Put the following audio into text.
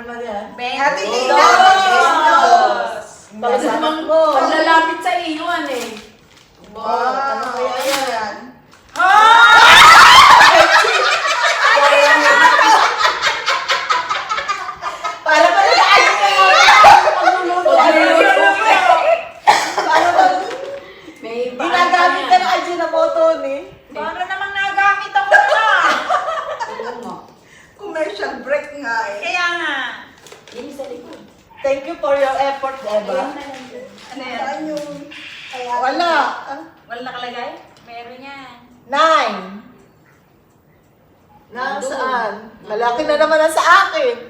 naman yan? Ate Lina! Talaga namang paglalapit sa iyo, eh. Ano kaya yan? Para ba nag-aayos ka mo? Para ba May ginagamit ka ng Ajinomoto ni? Paano namang nagamit ako na? mo. Commercial break nga eh. Kaya nga. Yun sa likod. Thank you for your effort, Eva. Ano yan? Saan yung... Wala. Wala nakalagay? Meron yan. 9. Nasaan? Malaki na naman ang sa akin.